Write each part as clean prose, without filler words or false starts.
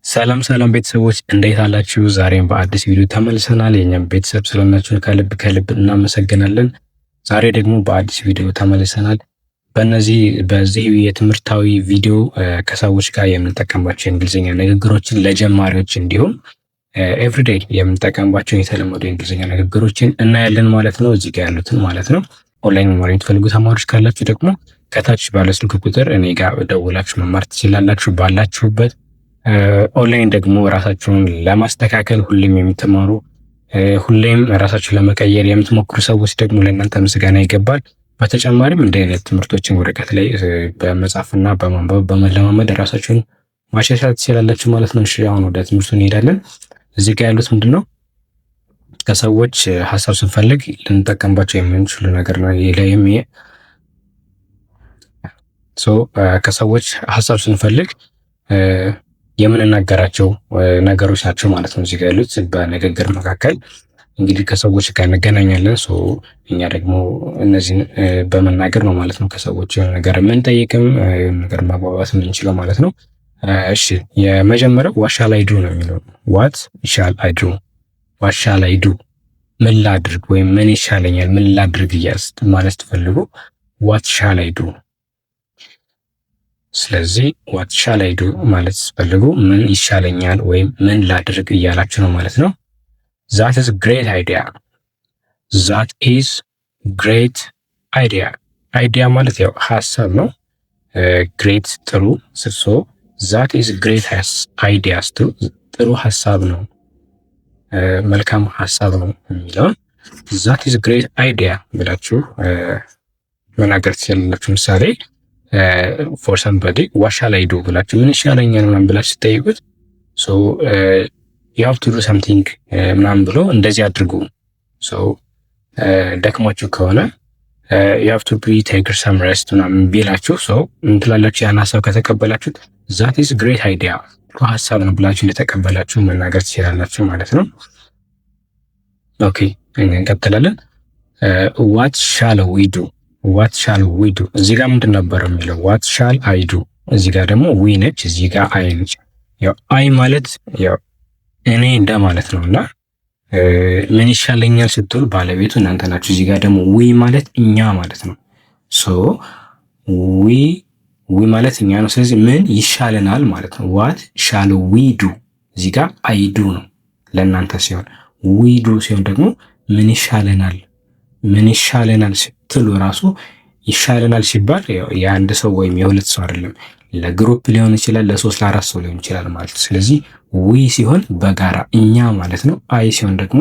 ሰላም ሰላም ቤተሰቦች እንዴት አላችሁ? ዛሬም በአዲስ ቪዲዮ ተመልሰናል። የኛም ቤተሰብ ስለሆናችሁ ከልብ እናመሰግናለን። ዛሬ ደግሞ በአዲስ ቪዲዮ ተመልሰናል። በዚህ የትምህርታዊ ቪዲዮ ከሰዎች ጋር የምንጠቀምባቸው የእንግሊዝኛ ንግግሮችን ለጀማሪዎች እንዲሁም ኤቭሪዴይ የምንጠቀምባቸው የተለመዱ የእንግሊዝኛ ንግግሮችን እናያለን ማለት ነው። እዚህ ጋር ያሉትን ማለት ነው። ኦንላይን መማር የምትፈልጉ ተማሪዎች ካላችሁ ደግሞ ከታች ባለ ስልክ ቁጥር እኔ ጋር ደውላችሁ መማር ትችላላችሁ ባላችሁበት። ኦንላይን ደግሞ ራሳችሁን ለማስተካከል ሁሌም የምትማሩ ሁሌም ራሳችሁን ለመቀየር የምትሞክሩ ሰዎች ደግሞ ለእናንተ ምስጋና ይገባል። በተጨማሪም እንደ አይነት ትምህርቶችን ወረቀት ላይ በመጻፍና በማንበብ በመለማመድ ራሳችሁን ማሻሻል ትችላላችሁ ማለት ነው። እሺ አሁን ወደ ትምህርቱ እንሄዳለን። እዚህ ጋር ያሉት ምንድነው? ከሰዎች ሀሳብ ስንፈልግ ልንጠቀምባቸው የምንችሉ ነገር ነው። ይሄም ከሰዎች ሀሳብ ስንፈልግ የምንናገራቸው ነገሮች ናቸው ማለት ነው። እዚህ ጋር ያሉት በንግግር መካከል እንግዲህ ከሰዎች ጋር እንገናኛለን። እኛ ደግሞ እነዚህን በመናገር ነው ማለት ነው ከሰዎች የሆነ ነገር የምንጠይቅም የሆነ ነገር ማግባባት የምንችለው ማለት ነው። እሺ የመጀመሪያው ዋት ሻል አይ ዱ ነው የሚለው። ዋት ሻል አይ ዱ፣ ዋት ሻል አይ ዱ ምን ላድርግ ወይም ምን ይሻለኛል፣ ምን ላድርግ ማለት ትፈልጉ ዋት ሻል አይ ዱ። ስለዚህ ዋት ሻል አይ ዱ ማለት ስትፈልጉ ምን ይሻለኛል ወይም ምን ላድርግ እያላችሁ ነው ማለት ነው። ዛት ኢዝ ግሬት አይዲያ፣ ዛት ኢዝ ግሬት አይዲያ። አይዲያ ማለት ያው ሀሳብ ነው። ግሬት ጥሩ፣ ዛት ኢዝ ግሬት አይዲያ ጥሩ ሀሳብ ነው፣ መልካም ሀሳብ ነው የሚለውን ዛት ኢዝ ግሬት አይዲያ ብላችሁ መናገር ትችላላችሁ። ምሳሌ ፎር ሰምበዲ ዋት ሻል አይ ዱ ብላችሁ ምን ይሻለኛል ምናምን ብላችሁ ስትጠይቁት ዩ ሃቭ ቱ ዱ ሰምቲንግ ምናምን ብሎ እንደዚህ አድርጉ። ደክሟችሁ ከሆነ ዩ ሃቭ ቱ ቴክ ሰም ሬስት ምናምን ቢላችሁ ምን ትላላችሁ? ያን ሀሳብ ከተቀበላችሁት ዛት ኢዝ ግሬት አይዲያ ጥሩ ሀሳብ ነው ብላችሁ እንደተቀበላችሁ መናገር ትችላላችሁ ማለት ነው። ኦኬ እንቀጥላለን። ዋት ሻል ዊ ዱ፣ ዋት ሻል ዊ ዱ። እዚህ ጋር ምንድን ነበር የሚለው? ዋት ሻል አይ ዱ። እዚህ ጋር ደግሞ ዊ ነች፣ እዚህ ጋር አይ ነች። ያው አይ ማለት ያው እኔ እንደ ማለት ነው እና ምን ይሻለኛል ስትሉ ባለቤቱ እናንተ ናችሁ። እዚህ ጋር ደግሞ ዊ ማለት እኛ ማለት ነው። ዊ ማለት እኛ ነው። ስለዚህ ምን ይሻለናል ማለት ነው። ዋት ሻል ዊ ዱ፣ እዚህ ጋር አይ ዱ ነው ለእናንተ ሲሆን፣ ዊ ዱ ሲሆን ደግሞ ምን ይሻለናል። ምን ይሻለናል ስትሉ ራሱ ይሻለናል ሲባል የአንድ ሰው ወይም የሁለት ሰው አይደለም፣ ለግሩፕ ሊሆን ይችላል፣ ለ3 ለ4 ሰው ሊሆን ይችላል ማለት ነው። ስለዚህ ዊ ሲሆን በጋራ እኛ ማለት ነው። አይ ሲሆን ደግሞ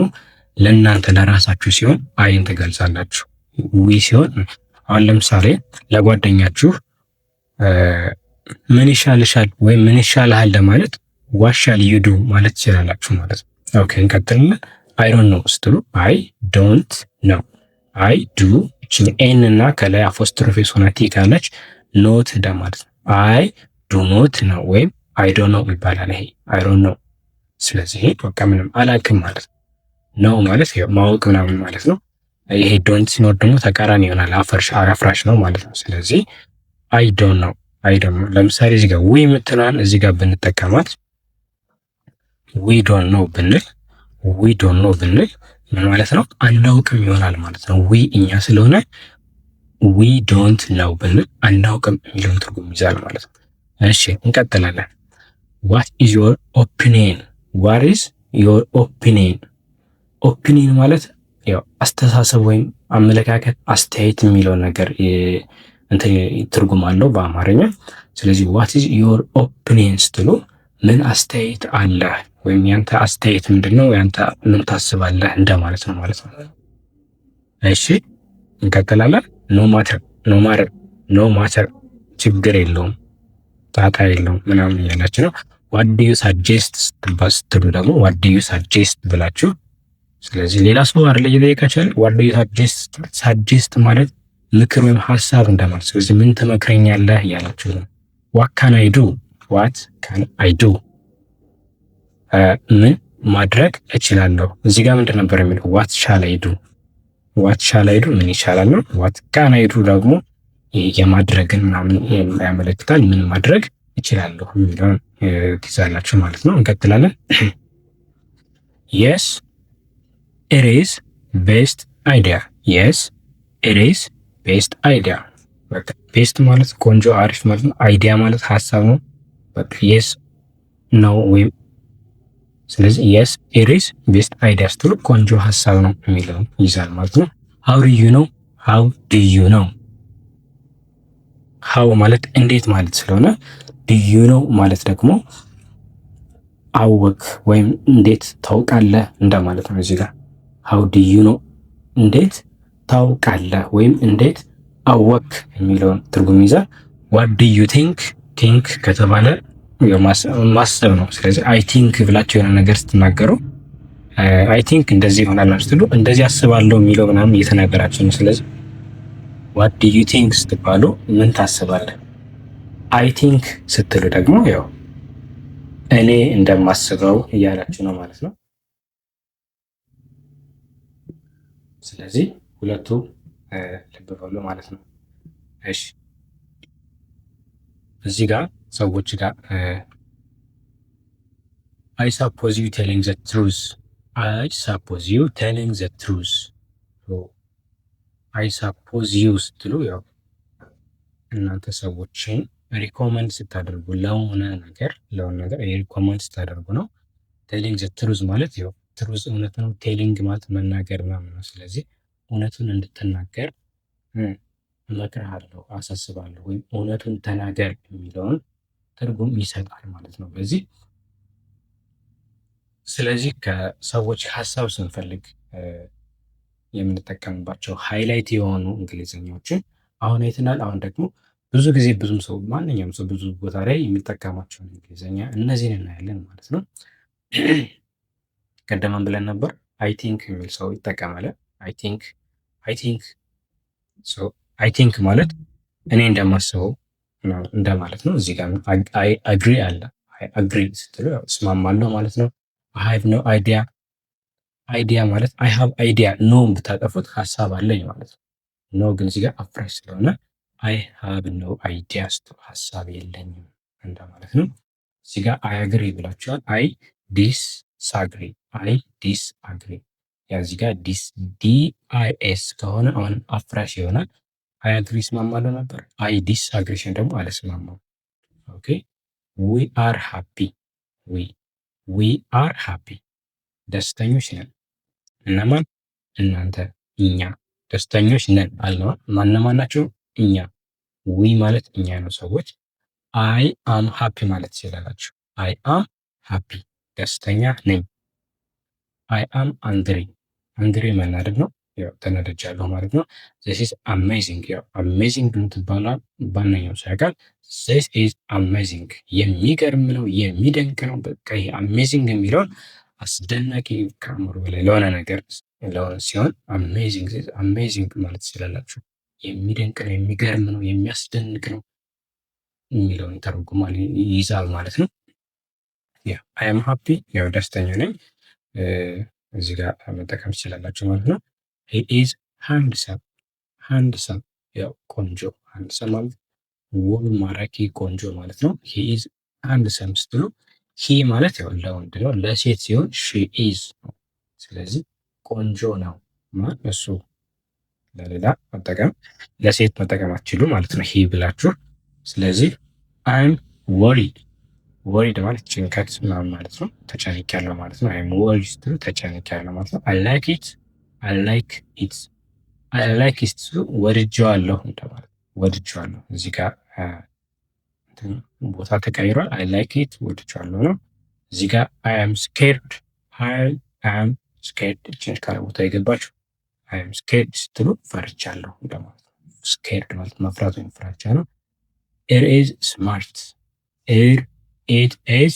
ለእናንተ ለራሳችሁ ሲሆን አይን ትገልጻላችሁ። ዊ ሲሆን አሁን ለምሳሌ ለጓደኛችሁ ምን ይሻልሻል ወይም ምን ይሻልሃል ለማለት ዋት ሻል ዩ ዱ ማለት ትችላላችሁ ማለት ነው። ኦኬ እንቀጥላለን። አይ ዶንት ኖ ስትሉ አይ ዶንት ኖ፣ አይ ዱ ኤን እና ከላይ አፖስትሮፌስ ሆና ቲ ካለች ኖት ደ ማለት ነው። አይ ዱ ኖት ነው ወይም አይ ዶንት ኖ ይባላል። ይሄ አይ ዶንት ኖ። ስለዚህ በቃ ምንም አላውቅም ማለት ነው። ኖ ማለት ማወቅ ምናምን ማለት ነው። ይሄ ዶንት ሲኖር ደግሞ ተቃራኒ ይሆናል፣ አፍራሽ ነው ማለት ነው። ስለዚህ አይ ዶንት ኖ፣ አይ ዶንት ኖ። ለምሳሌ እዚህ ጋር ዊ የምትለዋን እዚህ ጋር ብንጠቀማት ዊ ዶንት ኖ ብንል ምን ማለት ነው? አናውቅም ይሆናል ማለት ነው። ዊ እኛ ስለሆነ ዊ ዶንት ነው ብንል አናውቅም የሚለውን ትርጉም ይዛል ማለት ነው። እሺ እንቀጥላለን። ዋት ኢዝ ዮር ኦፒኒየን፣ ዋት ኢዝ ዮር ኦፒኒየን። ኦፒኒየን ማለት ያው አስተሳሰብ ወይም አመለካከት፣ አስተያየት የሚለው ነገር ትርጉም አለው በአማርኛ። ስለዚህ ዋት ኢዝ ዮር ኦፒኒየን ስትሉ ምን አስተያየት አለ ወይም ያንተ አስተያየት ምንድነው፣ ያንተ ምን ታስባለህ እንደማለት ነው ማለት ነው። እሺ እንቀጥላለን። ኖ ማተር ችግር የለውም ጣጣ የለውም ምናምን እያላችሁ ነው። ዋት ዱ ዩ ሳጀስት ስትሉ ደግሞ ዋት ዱ ዩ ሳጀስት ብላችሁ፣ ስለዚህ ሌላ ሰው አይደለ እየጠየቃችሁ ያለ። ዋት ዱ ዩ ሳጀስት ማለት ምክር ወይም ሀሳብ እንደማለት። ስለዚህ ምን ትመክረኛለህ እያላችሁ ነው። ዋት ካን አይ ዱ፣ ዋት ካን አይ ዱ ምን ማድረግ እችላለሁ። እዚህ ጋር ምንድን ነበር የሚለው? ዋት ሻል አይ ዱ፣ ዋት ሻል አይ ዱ ምን ይሻላል ነው። ዋት ካን አይ ዱ ደግሞ የማድረግን ምናምን ያመለክታል። ምን ማድረግ እችላለሁ የሚለውን ትይዛላችሁ ማለት ነው። እንቀጥላለን። የስ ኢት ኢዝ ቤስት አይዲያ። የስ ኢት ኢዝ ቤስት አይዲያ። በቃ ቤስት ማለት ቆንጆ አሪፍ ማለት ነው። አይዲያ ማለት ሀሳብ ነው። በቃ የስ ነው ወይም ስለዚህ የስ ኢት ኢዝ ቤስት አይዲያ ስትሉ ቆንጆ ሀሳብ ነው የሚለውን ይዛል ማለት ነው። ሃው ዱ ዩ ነው። ሃው ዱ ዩ ነው። ሃው ማለት እንዴት ማለት ስለሆነ ዱ ዩ ነው ማለት ደግሞ አወቅ ወይም እንዴት ታውቃለህ እንደማለት ነው። እዚህ ጋር ሃው ዱ ዩ ነው እንዴት ታውቃለህ ወይም እንዴት አወቅ የሚለውን ትርጉም ይዛል። ዋት ዱ ዩ ቲንክ። ቲንክ ከተባለ ማሰብ ነው። ስለዚህ አይ ቲንክ ብላችሁ የሆነ ነገር ስትናገሩ አይ ቲንክ እንደዚህ ይሆናል ስትሉ እንደዚህ አስባለሁ የሚለው ምናምን እየተናገራችሁ ነው። ስለዚህ ዋት ዱ ዩ ቲንክ ስትባሉ ምን ታስባለህ? አይ ቲንክ ስትሉ ደግሞ ያው እኔ እንደማስበው እያላችሁ ነው ማለት ነው። ስለዚህ ሁለቱ ልብ በሉ ማለት ነው። እሺ እዚህ ጋር ሰዎች ጋር አይ ሳፖዝ ዩ ቴሊንግ ዘ ትሩዝ። አይ ሳፖዝ ዩ ቴሊንግ ዘ ትሩዝ። አይ ሳፖዝ ዩ ስትሉ ያው እናንተ ሰዎችን ሪኮመንድ ስታደርጉ ለሆነ ነገር ሪኮመንድ ስታደርጉ ነው። ቴሊንግ ዘ ትሩዝ ማለት ያው ትሩዝ እውነት ነው። ቴሊንግ ማለት መናገር ምናምን ነው። ስለዚህ እውነቱን እንድትናገር እመክርሃለሁ፣ አሳስባለሁ ወይም እውነቱን ተናገር የሚለውን ትርጉም ይሰጣል ማለት ነው በዚህ። ስለዚህ ከሰዎች ሀሳብ ስንፈልግ የምንጠቀምባቸው ሃይላይት የሆኑ እንግሊዝኛዎችን አሁን አይተናል። አሁን ደግሞ ብዙ ጊዜ ብዙም ሰው ማንኛውም ሰው ብዙ ቦታ ላይ የሚጠቀማቸውን እንግሊዝኛ እነዚህን እናያለን ማለት ነው። ቀደመን ብለን ነበር አይ ቲንክ የሚል ሰው ይጠቀማል። አይ ቲንክ ማለት እኔ እንደማስበው እንደማለት ነው። እዚህ ጋር አይ አግሪ አለ። አይ አግሪ ስትሉ እስማማለሁ ማለት ነው። አይ ሃቭ ኖ አይዲያ። አይዲያ ማለት አይ ሃቭ አይዲያ ኖ ብታጠፉት ሀሳብ አለኝ ማለት ነው። ኖ ግን እዚህ ጋር አፍራሽ ስለሆነ አይ ሃቭ ኖ አይዲያ ስትሉ ሀሳብ የለኝም እንደማለት ነው። እዚህ ጋር አይ አግሪ ብላችኋል። አይ ዲስ ሳግሪ። አይ ዲስ አግሪ። ያ እዚህ ጋር ዲስ ዲአይኤስ ከሆነ አሁንም አፍራሽ ይሆናል። አይ አግሪ እስማማለሁ ነበር። አይ ዲስ አግሪሽን ደግሞ አልስማማም። ኦኬ ዊ አር ሃፒ። ዊ አር ሃፒ ደስተኞች ነን። እነማን? እናንተ፣ እኛ ደስተኞች ነን አልነዋ። ማነማን ናቸው? እኛ። ዊ ማለት እኛ ነው ሰዎች። አይ አም ሃፒ ማለት ትችላላችሁ። አይ አም ሃፒ ደስተኛ ነኝ። አይ አም አንግሪ። አንግሪ መናደድ ነው። ያው ተናድጃለሁ ማለት ነው። ዚስ ኢዝ አሜዚንግ። ያው አሜዚንግ የምትባለው ባንኛው ሰው ያውቃል። ዚስ ኢዝ አሜዚንግ የሚገርም ነው፣ የሚደንቅ ነው። በቃ ይሄ አሜዚንግ የሚለውን አስደናቂ ከአእምሮ በላይ ለሆነ ነገር ለሆነ ሲሆን አሜዚንግ ማለት ትችላላችሁ። የሚደንቅ ነው፣ የሚገርም ነው፣ የሚያስደንቅ ነው የሚለውን ተርጉማል ይይዛል ማለት ነው። ያ አይ አም ሃፒ ያው ደስተኛ ነኝ እዚህ ጋር መጠቀም ትችላላችሁ ማለት ነው። ሂ ኢዝ ሃንድሰም ያው ቆንጆ። ሃንድሰም ማለት ውብ ማራኪ ቆንጆ ማለት ነው። ሂ ኢዝ ሃንድሰም ስትሉ ሂ ማለት ያው ለወንድ ነው። ለሴት ሲሆን ሺ ኢዝ ነው። ስለዚህ ቆንጆ ነው ማለት እሱ። ለሌላ መጠቀም ለሴት መጠቀም አትችሉ ማለት ነው ሂ ብላችሁ። ስለዚህ አይም ወሪድ ማለት ጭንቀት ምናምን ማለት ነው። ተጨንቄያለሁ ማለት ነው። አይም ወሪድ ስትሉ ተጨንቄያለሁ ማለት ነው። አይ ላይክ ኢት ወድጄዋለሁ እንደማለት ወድጄዋለሁ። እዚህ ጋር ቦታ ተቀይሯል። አይ ላይክ ኢት ወድጄዋለሁ ነው። እዚህ ጋር አይ አም ስኬርድ ቼንጅ ካለ ቦታ የገባችሁ አይ አም ስኬርድ ስትሉ ፈርቻለሁ እንደማለት ነው። ስኬርድ ማለት መፍራት ወይም ፍራቻ ነው። ኢት ኢዝ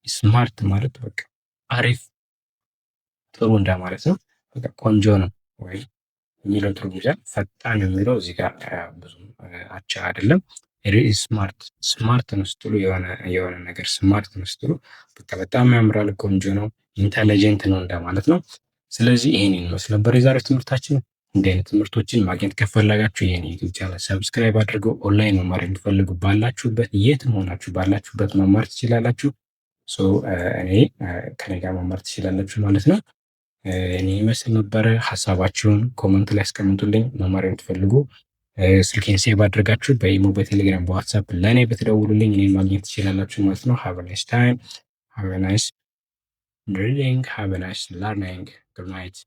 ስማርት ማለት በቃ አሪፍ ጥሩ እንደማለት ነው። በቃ ቆንጆ ነው ወይ የሚለው ትርጉም ይዛል። ፈጣን የሚለው እዚህ ጋር ብዙም አቻ አይደለም። ስማርት ነው ስትሉ የሆነ ነገር ስማርት ነው ስትሉ በቃ በጣም ያምራል፣ ቆንጆ ነው፣ ኢንተለጀንት ነው እንደማለት ነው። ስለዚህ ይህን ይመስል ነበር የዛሬው ትምህርታችን። እንዲህ አይነት ትምህርቶችን ማግኘት ከፈለጋችሁ ይህን ዩቲዩብ ቻናል ሰብስክራይብ አድርገው ኦንላይን መማር የምትፈልጉ ባላችሁበት የትም ሆናችሁ ባላችሁበት መማር ትችላላችሁ። እኔ ከኔ ጋር መማር ትችላላችሁ ማለት ነው። እኔ ይመስል ነበረ። ሀሳባችሁን ኮመንት ላይ አስቀምጡልኝ። መማር የምትፈልጉ ስልኬን ሴቭ አድርጋችሁ በኢሞ፣ በቴሌግራም፣ በዋትሳፕ ለእኔ ብትደውሉልኝ እኔን ማግኘት ትችላላችሁ ማለት ነው። ሃቭ ናይስ ታይም፣ ሃቭ ናይስ ሪዲንግ፣ ሃቭ ናይስ ለርኒንግ። ጉድ ናይት።